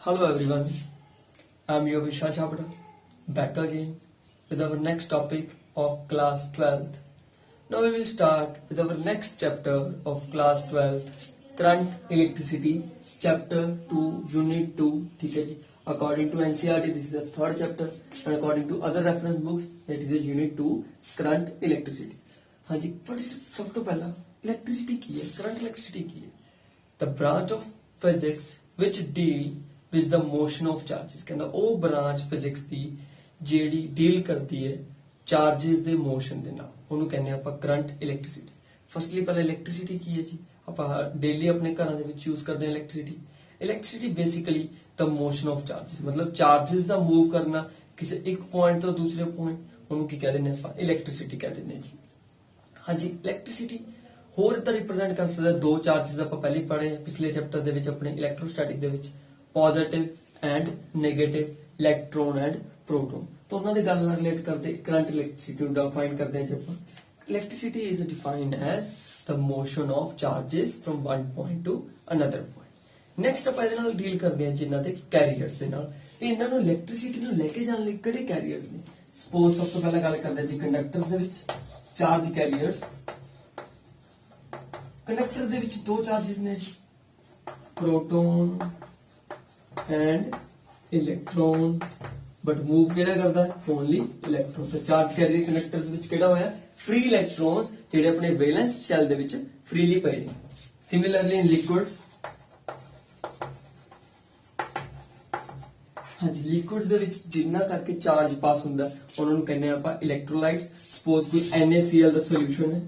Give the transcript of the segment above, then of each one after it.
Hello everyone, I'm your Vishal Chhabra, back again with our next topic of class 12th. Now we will start with our next chapter of class 12th, current electricity, chapter 2, unit 2, ठीक है जी. According to NCERT, this is the third chapter, and according to other reference books, it is a unit 2, current electricity. हाँ जी, what is सब तो पहला electricity की है, current electricity की है. The branch of physics which deal with the motion of charges, ਕਹਿੰਦਾ ਉਹ ਬ੍ਰਾਂਚ ਫਿਜ਼ਿਕਸ ਦੀ ਜਿਹੜੀ ਡੀਲ ਕਰਦੀ ਹੈ ਚਾਰजेस ਦੇ ਮੋਸ਼ਨ ਦੇ ਨਾਲ, ਉਹਨੂੰ ਕਹਿੰਦੇ ਆਪਾਂ ਕਰੰਟ ਇਲੈਕਟ੍ਰਿਸਿਟੀ. ਫਸਟਲੀ ਪਹਿਲਾਂ ਇਲੈਕਟ੍ਰਿਸਿਟੀ ਕੀ ਹੈ ਜੀ, ਆਪਾਂ ਡੇਲੀ ਆਪਣੇ ਘਰਾਂ ਦੇ ਵਿੱਚ ਯੂਜ਼ ਕਰਦੇ ਹਾਂ electricity. Electricity basically the motion of charges, ਮਤਲਬ ਚਾਰजेस ਦਾ ਮੂਵ ਕਰਨਾ ਕਿਸੇ ਇੱਕ ਪੁਆਇੰਟ ਤੋਂ ਦੂਸਰੇ ਪੁਆਇੰਟ, ਉਹਨੂੰ ਕੀ ਕਹਿ ਦਿੰਦੇ ਆਪਾਂ ਇਲੈਕਟ੍ਰਿਸਿਟੀ ਕਹਿ ਦਿੰਦੇ ਜੀ. ਹਾਂਜੀ, ਇਲੈਕਟ੍ਰਿਸਿਟੀ ਹੋਰ ਤਾਂ ਰਿਪਰੈਜ਼ੈਂਟ ਕਰ ਸਕਦਾ ਦੋ ਚਾਰजेस ਆਪਾਂ ਪਹਿਲੇ ਪੜ੍ਹੇ ਪਿਛਲੇ ਚੈਪਟਰ ਦੇ ਵਿੱਚ ਆਪਣੇ ਇਲੈਕਟ੍ਰੋਸਟੈਟਿਕ ਦੇ ਵਿੱਚ, positive and negative, electron and proton. तो उन्होंने गल रिलेट करते करंट इलेक्ट्रिसिटी डिफाइन करते हैं. जब electricity is defined as the motion of charges from one point to another point. Next ਆਪਾਂ ਇਹਦੇ ਨਾਲ ਡੀਲ ਕਰਦੇ ਹਾਂ ਜਿਨ੍ਹਾਂ ਦੇ ਕੈਰੀਅਰਸ ਦੇ ਨਾਲ. ਇਹਨਾਂ ਨੂੰ ਇਲੈਕਟ੍ਰਿਸਿਟੀ ਨੂੰ ਲੈ ਕੇ ਜਾਣ ਲਈ ਕਿਹੜੇ ਕੈਰੀਅਰਸ ਨੇ. ਸਪੋਜ਼ ਸਭ ਤੋਂ ਪਹਿਲਾਂ ਗੱਲ ਕਰਦੇ ਹਾਂ ਜੀ ਕੰਡਕਟਰਸ ਦੇ ਵਿੱਚ ਚਾਰਜ ਕੈਰੀਅਰਸ. ਕੰਡਕਟਰ ਦੇ ਵਿੱਚ ਦੋ ਚਾਰजेस ਨੇ ਜੀ, proton and electron, but move केड़ा करता है ओनली इलेक्ट्रॉन. तो चार्ज कैरियर कंडक्टर्स विच केड़ा होया फ्री इलेक्ट्रॉन्स जेडे अपने वैलेंस शेल दे विच फ्रीली पए ने. सिमिलरली इन लिक्विड्स, हाँ जी, लिक्विड्स दे विच जिन्ना करके चार्ज पास हुंदा उन्हां नूं कहने आपां इलेक्ट्रोलाइट. सपोज कोई NaCl दा सॉल्यूशन है,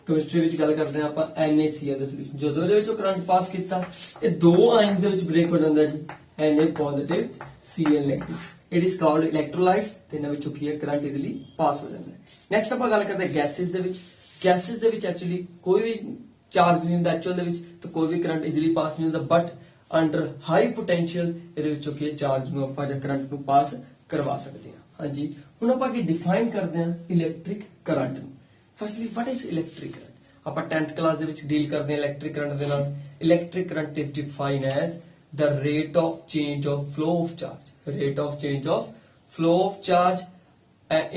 केमिस्ट्री विच गल करदे आं आपां NaCl दा सॉल्यूशन, जदों इहदे विचों करंट पास कीता ये दो आयन्स दे विच ब्रेक हो जांदा जी, Na positive Cl negative. It is called electrolytes. ते इन्हां विचों की है करंट इजीली पास हो जाता है. नेक्स्ट आपां गल करदे gases they which. Gases they which actually कोई भी चार्ज नहीं हुंदा एक्चुअल दे विच, तो कोई भी करंट इजीली पास नहीं हुंदा, बट अंडर हाई पोटेंशियल इहदे विचों की चार्ज नूं आपां जां करंट नूं पास करवा सकदे हां. हां जी, हुण आपां की डिफाइन करदे हां इलैक्ट्रिक करंट नूं. Firstly what is electric current. आपां 10th class they which deal करदे हां इलैक्ट्रिक करंट दे नाल. Electric current is defined as the rate of change of flow of charge, rate of change of flow of charge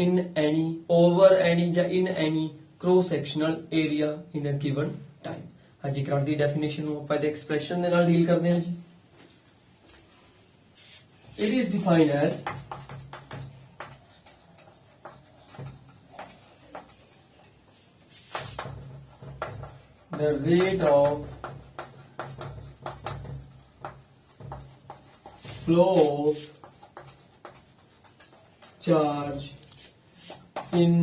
in any, over any या in any cross sectional area in a given time. हाँ जी, current दी definition ਨੂੰ ਆਪਾਂ ਇਹਦੇ expression ਦੇ ਨਾਲ deal ਕਰਦੇ ਹਾਂ ਜੀ. it is defined as the rate of flow of charge in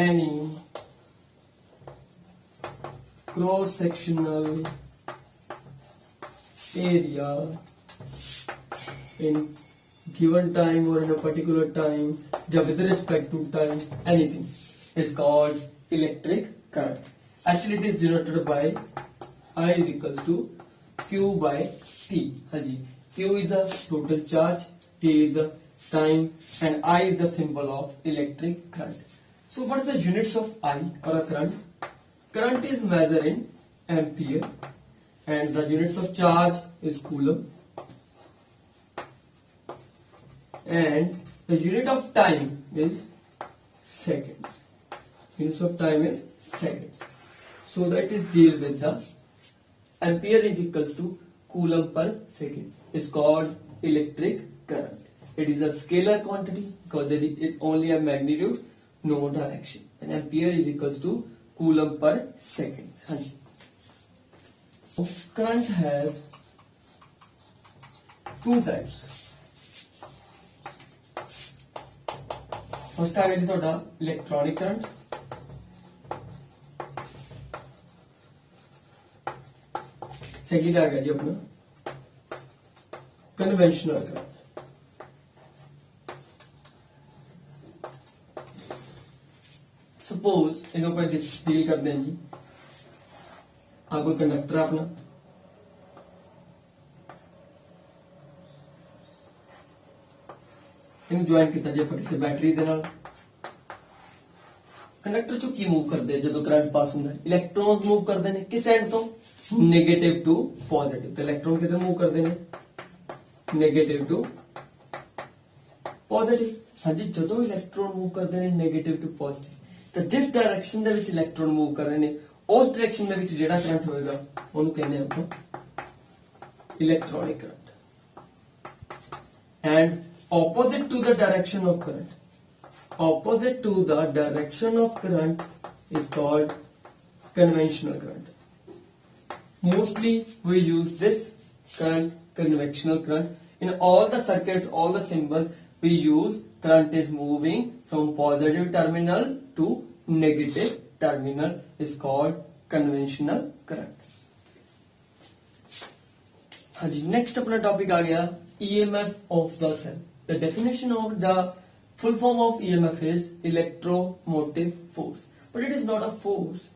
any cross-sectional area in given time or in a particular time, with respect to time, anything is called electric current. Actually, it is denoted by I is equals to Q by T. हाँ जी, Q is the total charge, T is the time, and I is the symbol of electric current. So what is the units of I or a current? Current is measured in ampere, and the units of charge is coulomb, and the unit of time is seconds. Units of time is seconds. So that is deal with the ampere is equals to coulomb per second is called electric current. It is a scalar quantity because there is it only a magnitude, no direction, and ampere is equals to coulomb per second. हाँ जी, current has two types. First आ गया जी ਤੁਹਾਡਾ electronic current. Second आ गया जी अपना conventional current. Suppose इनको पर डील करते हैं जी. आपको कंडक्टर अपना इन ज्वाइन किया जी आप किसी बैटरी के नाल. कंडक्टर चो की मूव करते हैं जो करंट पास होंगे इलैक्ट्रॉन मूव करते हैं किस एंड तो नेगेटिव टू पॉजिटिव तो इलैक्ट्रॉन किधर मूव करते हैं नेगेटिव टू पॉजिटिव हाँ जी जो इलैक्ट्रॉन मूव करते हैं नेगेटिव टू पॉजिटिव तो जिस डायरेक्शन ਦੇ ਵਿੱਚ ਇਲੈਕਟ੍ਰੋਨ मूव कर रहे हैं उस डायरेक्शन ਦੇ ਵਿੱਚ ਜਿਹੜਾ ਕਰੰਟ ਹੋਏਗਾ ਉਹਨੂੰ ਕਹਿੰਦੇ ਆਪਾਂ electronic current and opposite to the direction of current is called conventional current mostly we use this current conventional current in all the circuits all the symbols we use current is moving from positive terminal to negative terminal is called conventional current हाँ जी next अपना topic आ गया EMF of the cell. The definition of the full form of EMF is electromotive force. But it is not a force.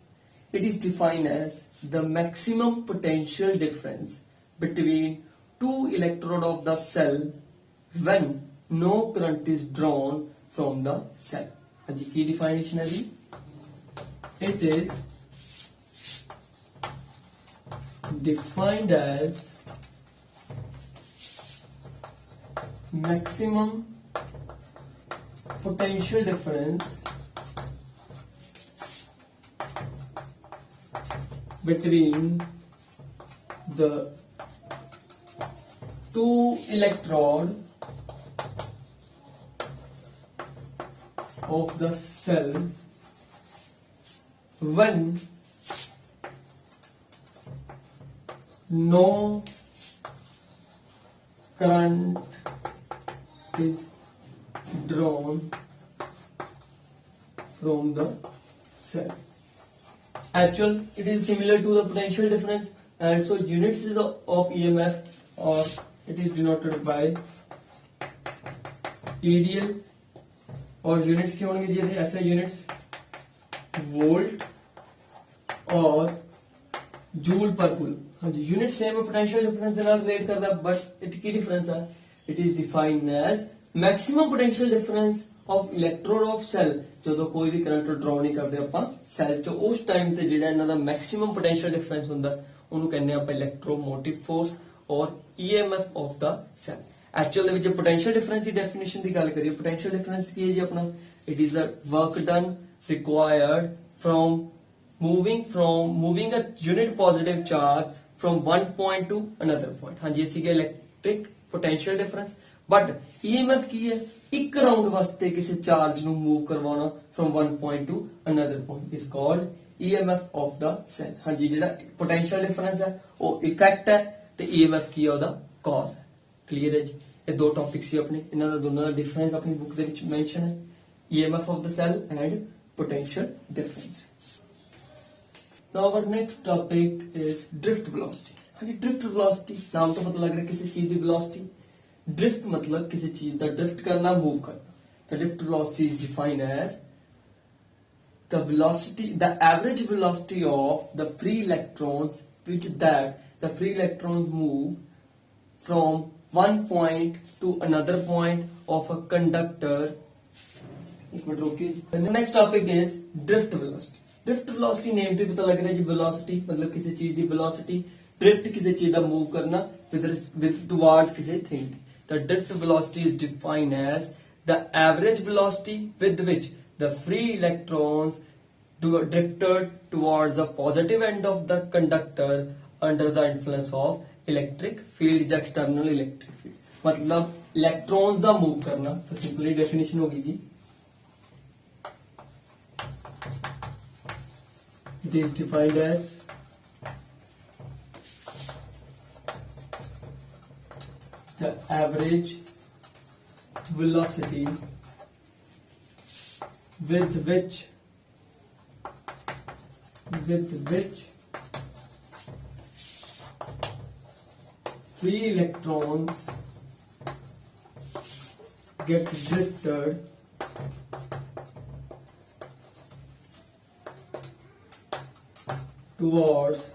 It is defined as the maximum potential difference between two electrodes of the cell when no current is drawn from the cell. हाँ जी की definition है जी? It is defined as maximum potential difference between the two electrode of the cell when no current is drawn from the cell. Actual, it is similar to the potential difference, and so units of EMF, or it is denoted by EDL, और units क्या होंगे जी ऐसे units volt और joule per coulomb. हाँ जी unit same है potential difference के साथ relate करता है, but it की difference है. It is defined as maximum potential difference of electrode of cell ਜਦੋਂ ਕੋਈ ਵੀ ਕਰੰਟ ਡਰਾਅ ਨਹੀਂ ਕਰਦੇ ਆਪਾਂ ਸੈੱਲ ਚ ਉਸ ਟਾਈਮ ਤੇ ਜਿਹੜਾ ਇਹਨਾਂ ਦਾ ਮੈਕਸਿਮਮ ਪੋਟੈਂਸ਼ੀਅਲ ਡਿਫਰੈਂਸ ਹੁੰਦਾ ਉਹਨੂੰ ਕਹਿੰਦੇ ਆਪਾਂ ਇਲੈਕਟ੍ਰੋਮੋਟਿਵ ਫੋਰਸ ਔਰ EMF of the cell actual ਦੇ ਵਿੱਚ ਪੋਟੈਂਸ਼ੀਅਲ ਡਿਫਰੈਂਸ ਦੀ ਡੈਫੀਨੇਸ਼ਨ ਦੀ ਗੱਲ ਕਰੀਏ ਪੋਟੈਂਸ਼ੀਅਲ ਡਿਫਰੈਂਸ ਕੀ ਹੈ ਜੀ ਆਪਣਾ it is the work done required from moving a unit positive charge from one point to another point ਹਾਂਜੀ ਇਹ ਸੀਗਾ electric potential difference but EMF ਕੀ ਹੈ ਇੱਕ ਰਾਉਂਡ ਵਾਸਤੇ ਕਿਸੇ ਚਾਰਜ ਨੂੰ ਮੂਵ ਕਰਵਾਉਣਾ from one point to another point is called EMF of the cell ਹਾਂਜੀ ਜਿਹੜਾ potential difference ਹੈ ਉਹ ਇਫੈਕਟ ਹੈ ਤੇ EMF ਕੀ ਹੈ ਉਹਦਾ ਕਾਜ਼ ਹੈ ਕਲੀਅਰ ਹੈ ਜੀ ਇਹ ਦੋ ਟੌਪਿਕ ਸੀ ਆਪਣੇ ਇਹਨਾਂ ਦਾ ਦੋਨਾਂ ਦਾ ਡਿਫਰੈਂਸ ਆਪਣੀ ਬੁੱਕ ਦੇ ਵਿੱਚ ਮੈਂਸ਼ਨ ਹੈ EMF of the cell and potential difference now our next topic is drift velocity हाँ जी ड्रिफ्ट वेलोसिटी नाम तो पता लग रहा है किसी चीज की वेलोसिटी ड्रिफ्ट मतलब किसी चीज का ड्रिफ्ट करना मूव करना the drift velocity is defined as the average velocity of the free electrons the free electrons move from one point to another point of a conductor the next topic is drift velocity name से पता लग रहा है जी velocity मतलब किसी चीज की velocity drift किसी चीज का मूव करना with towards किसी thing the drift velocity is defined as the average velocity with which the free electrons drifted towards the positive end of the conductor under the influence of electric field या external electric field मतलब electrons का move करना तो simply definition होगी जी it is defined as the average velocity with which free electrons get drifted towards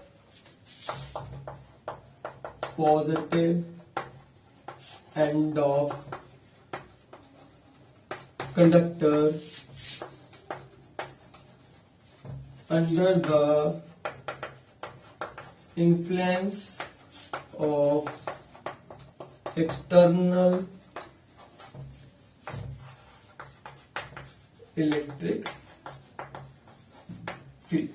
positive end of conductor under the influence of external electric field.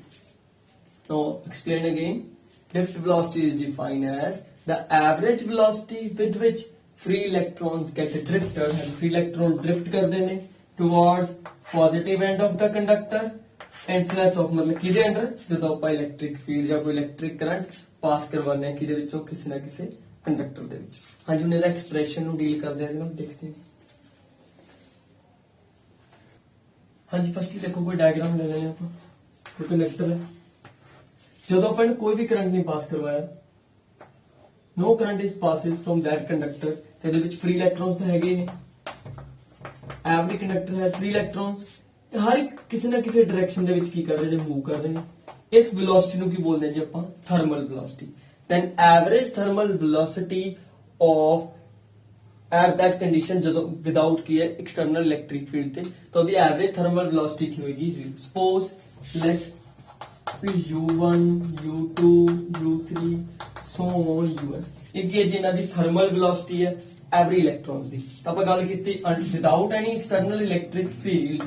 Now explain again. Drift velocity is defined as the average velocity with which free electrons get drifted and free electron drift करते हैं towards positive end of the conductor influence of मतलब किधे under ਜਦੋਂ ਆਪਾਂ electric field ਜਾਂ ਕੋਈ electric current pass करवाने हैं किधे ਵਿੱਚੋਂ ਕਿਸੇ ਨਾ ਕਿਸੇ कंडक्टर ਦੇ ਵਿੱਚ। ਹਾਂਜੀ ਹੁਣ ਇਹਦਾ ਐਕਸਪ੍ਰੈਸ਼ਨ ਨੂੰ ਡੀਲ ਕਰਦੇ ਹਾਂ ਦੇਖਦੇ ਹਾਂ ਜੀ। ਹਾਂਜੀ ਫਸਟਲੀ देखो कोई डायग्राम ले लेने ਆਪਾਂ कोई कंडक्टर है ਜਦੋਂ ਆਪਾਂ ਨੇ ਕੋਈ ਵੀ ਕਰੰਟ ਨਹੀਂ ਪਾਸ ਕਰਵਾਇਆ no current is passes from that conductor ਤੇ ਇਹਦੇ ਵਿੱਚ ਫ੍ਰੀ ਇਲੈਕਟ੍ਰੋਨਸ ਤਾਂ ਹੈਗੇ ਨੇ every conductor has free electrons ਤੇ ਹਰ ਇੱਕ ਕਿਸੇ ਨਾ ਕਿਸੇ ਡਾਇਰੈਕਸ਼ਨ ਦੇ ਵਿੱਚ ਕੀ ਕਰ ਰਹੇ ਨੇ ਮੂਵ ਕਰ ਰਹੇ ਨੇ ਇਸ ਵੈਲੋਸਿਟੀ ਨੂੰ ਕੀ ਬੋਲਦੇ ਜੀ ਆਪਾਂ thermal velocity then average thermal velocity of at that condition ਜਦੋਂ without ਕੀ ਹੈ external electric field ਤੇ ਤਾਂ ਉਹਦੀ average thermal velocity ਕੀ ਹੋਏਗੀ 0 suppose let u1 u2 u3 so on un ਇਹ ਕੀ ਹੈ ਜੀ ਇਹਨਾਂ ਦੀ thermal velocity ਹੈ every electrons ਦੀ ਤਾਂ ਆਪਾਂ ਗੱਲ ਕੀਤੀ without any external electric field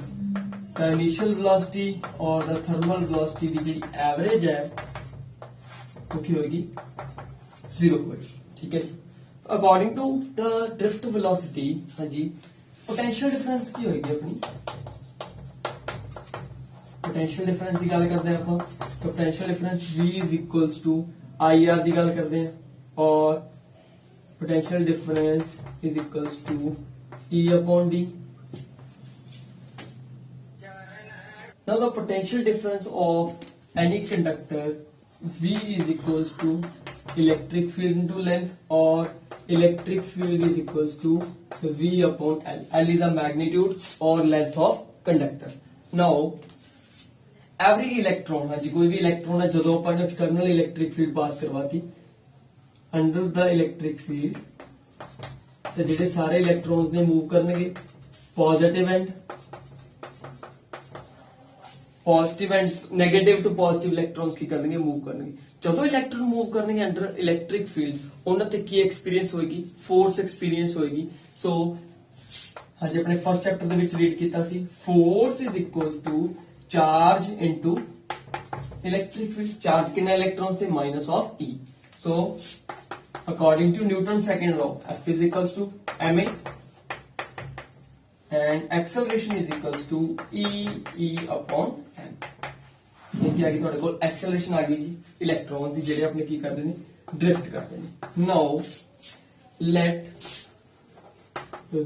the initial velocity or the thermal velocity ਦੀ ਜਿਹੜੀ average ਹੈ वो की होगी 0 होगी ठीक है जी according to the drift velocity हाँ जी पोटेंशियल डिफरेंस की होगी अपनी पोटेंशियल डिफरेंस की गल करते हैं अपन तो potential difference V is equals to I R की गल करते हैं और potential difference is equals to E upon D now the potential difference of any conductor V is equals to electric field into length or electric field is equals to V upon L. L is the magnitude or length of conductor. Now every electron हाँ जी कोई भी electron है जो अपन external electric field पास करवाती under the electric field तो जेडे सारे electrons ने मूव करने के positive end positive end negative to positive electrons की करने मूव करने जो इलेक्ट्रॉन मूव करने अंडर इलेक्ट्रिक फील्ड उन्होंने की एक्सपीरियंस होगी फोर्स एक्सपीरियंस होगी सो हाँ जी अपने फर्स्ट चैप्टर ਦੇ ਵਿੱਚ ਰੀਡ ਕੀਤਾ ਸੀ force is equal to charge into electric field charge कितना इलेक्ट्रॉन से minus of E so according to Newton second law F is equals to ma and acceleration is equals to e upon m देखिए आगे ਤੁਹਾਡੇ ਕੋਲ acceleration आ गई जी electron ਦੀ ਜਿਹੜੇ ਆਪਣੇ ਕੀ ਕਰਦੇ ਨੇ ਡ੍ਰਿਫਟ ਕਰਦੇ ਨੇ now let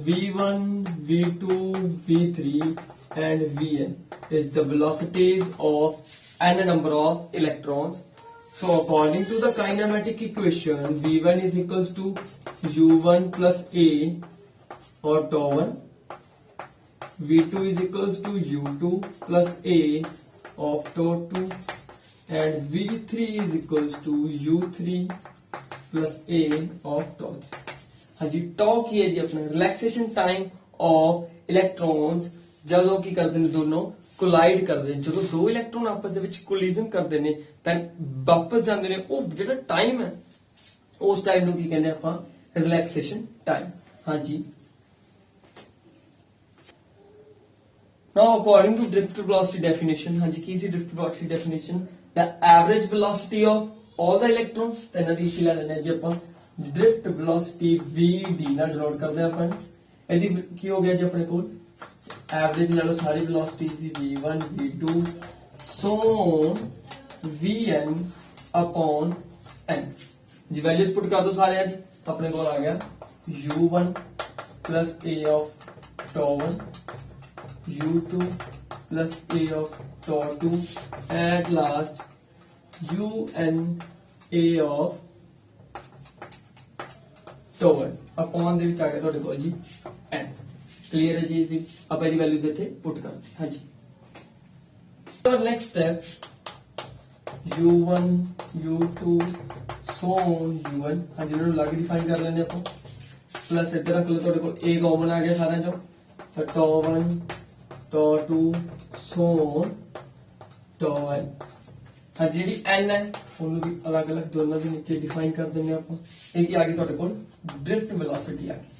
v1 v2 v3 and vn is the velocities of n number of electrons so according to the kinematic equation v1 is equals to u1 plus a or tau 1 V2 is equals to U2 plus A of tau 2 and V3 is equals to U3 plus A of tau 3. हाँ जी tau की है जी अपना relaxation time of electrons ਜਦੋਂ ਕੀ ਕਰਦੇ ਨੇ ਦੋਨੋਂ collide ਕਰਦੇ ਨੇ ਜਦੋਂ ਦੋ ਇਲੈਕਟ੍ਰੋਨ ਆਪਸ ਦੇ ਵਿੱਚ ਕੋਲੀਜ਼ਨ ਕਰਦੇ ਨੇ ਤਾਂ ਵਾਪਸ ਜਾਂਦੇ ਨੇ ਉਹ ਜਿਹੜਾ ਟਾਈਮ ਹੈ ਉਸ ਟਾਈਮ ਨੂੰ ਕੀ ਕਹਿੰਦੇ ਆਪਾਂ ਰਿਲੈਕਸੇਸ਼ਨ ਟਾਈਮ हाँ जी now according to drift velocity definition हाँ जी की सी drift velocity definition the average velocity of all the electrons ਤਾਂ ਇਹਨਾਂ ਦੀ ਕੀ ਲੈ ਲੈਣੇ ਜੀ ਆਪਾਂ drift velocity vd ਨਾਲ ਡਿਨੋਟ ਕਰਦੇ ਆਪਾਂ ਇਹਦੀ ਕੀ ਹੋ ਗਿਆ ਜੀ ਆਪਣੇ ਕੋਲ एवरेज ले लो सारी velocities ਦੀ v1 v2 so vn upon n जी वैल्यूज पुट कर दो सारे ਦੀ ਤਾਂ ਆਪਣੇ ਕੋਲ ਆ ਗਿਆ u1 plus a of tau 1 u2 plus a of tau 2 at last un a of tau 1 upon ਦੇ ਵਿੱਚ ਆ ਗਿਆ ਤੁਹਾਡੇ ਕੋਲ ਜੀ n क्लियर है जी अब यदि वैल्यूज देते पुट कर हाँ जी तो next step u1 u2 so on u1 हाँ जी इन्होंने लाके डिफाइन कर लेने अपन प्लस इधर रख लो थोड़े को a कॉमन आ गया सारा जो तो tau 1 tau 2 so on tau N. हाँ जी जी एन है ਉਹਨੂੰ भी अलग अलग दोनों के नीचे डिफाइन कर देंगे आप। एक आगे ਤੁਹਾਡੇ ਕੋਲ ड्रिफ्ट वेलोसिटी आ गई।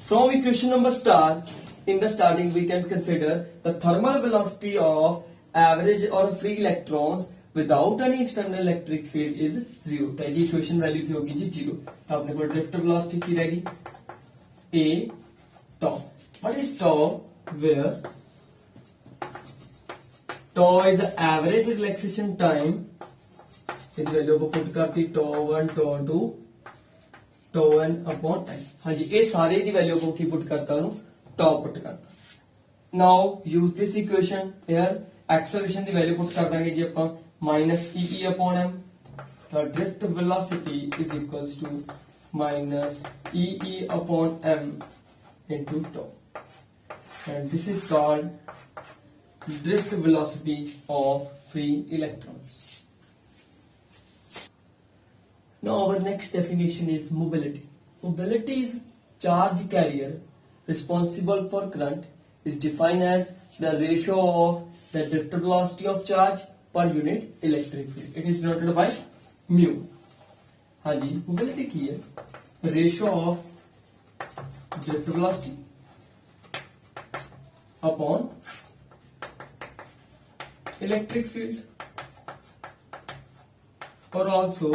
From equation number star in the starting we can consider the thermal velocity of average or free electrons without any external electric field is 0। तो ये इक्वेशन वैल्यू की होगी जी 0। तो अपने को ड्रिफ्ट वेलोसिटी की रहेगी a tau। What is tau? Where tau is the average relaxation time, इस वैल्यू को पुट करती tau 1 tau 2 tau n upon n। हाँ जी ये सारे की वैल्यू को की पुट करता हूं tau पुट करता। Now use this equation here acceleration की वैल्यू पुट कर देंगे जी ਆਪਾਂ माइनस ई अपॉन एम। तो drift velocity is equals to minus E upon M into tau and this is called drift velocity of free electrons। Now our next definition is mobility। Mobility is charge carrier responsible for current is defined as the ratio of the drift velocity of charge per unit electric field। It is denoted by mu। हाँ जी mobility की है ratio of drift velocity upon electric field और also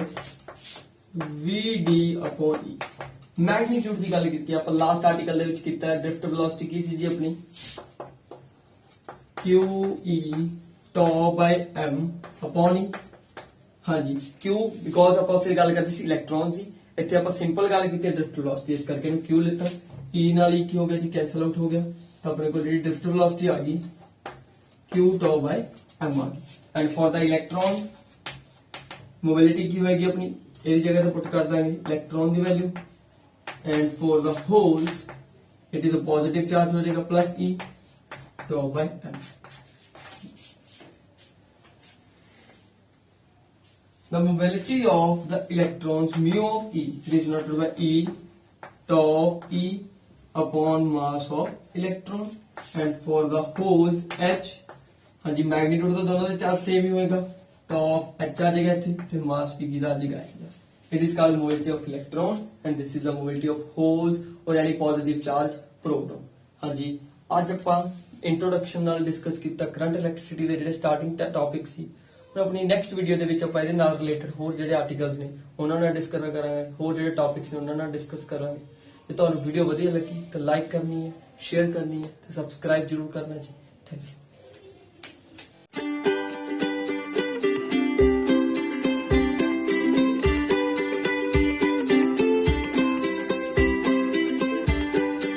VD upon E। Magnitude की गल की आप last article दे विच कीता है ड्रिफ्ट वेलोसिटी की सी जी अपनी QE tau by m upon E। हाँ जी Q बिकॉज आप फिर गल करते सी इलेक्ट्रॉन सी इतने आप सिंपल गल की ड्रिफ्ट वेलोसिटी इस करके Q लेता E नाल E की हो गया जी कैंसल आउट हो गया। तो अपने को जी ड्रिफ्ट वेलोसिटी आ गई Q tau by m आ गई। And for the electron mobility की होगी अपनी एक जगह से पुट कर देंगे इलेक्ट्रॉन की value and for the holes it is a positive charge हो जाएगा plus E tau by m। The mobility of the electrons mu of E is denoted by E tau E upon mass of electron and for the holes H। हाँ जी magnitude तो दोनों के charge same ही होएगा tau H आ जाएगा इथे फिर मास भी किधर आ जाएगा। It is called mobility of electron and this is the mobility of holes or any positive charge proton। हाँ जी आज ਆਪਾਂ इंट्रोडक्शन ਨਾਲ डिस्कस ਕੀਤਾ करंट इलेक्ट्रिसिटी ਦੇ ਜਿਹੜੇ ਸਟਾਰਟਿੰਗ ਟੌਪਿਕ ਸੀ। ਹੁਣ ਆਪਣੀ ਨੈਕਸਟ ਵੀਡੀਓ ਦੇ ਵਿੱਚ ਆਪਾਂ ਇਹਦੇ ਨਾਲ ਰਿਲੇਟਡ ਹੋਰ ਜਿਹੜੇ ਆਰਟੀਕਲਸ ਨੇ ਉਹਨਾਂ ਨਾਲ ਡਿਸਕਸ ਕਰਾਂਗੇ ਹੋਰ ਜਿਹੜੇ ਟੌਪਿਕਸ ਨੇ ਉਹਨਾਂ ਨਾਲ ਡਿਸਕਸ ਕਰਾਂਗੇ। ਜੇ ਤੁਹਾਨੂੰ ਵੀਡੀਓ ਵਧੀਆ ਲੱਗੀ ਤਾਂ ਲਾਈਕ ਕਰਨੀ ਹੈ ਸ਼ੇਅਰ ਕਰਨੀ ਹੈ ਤੇ ਸਬਸਕ੍ਰਾਈਬ ਜਰੂਰ ਕਰਨਾ ਜੀ। Thank you.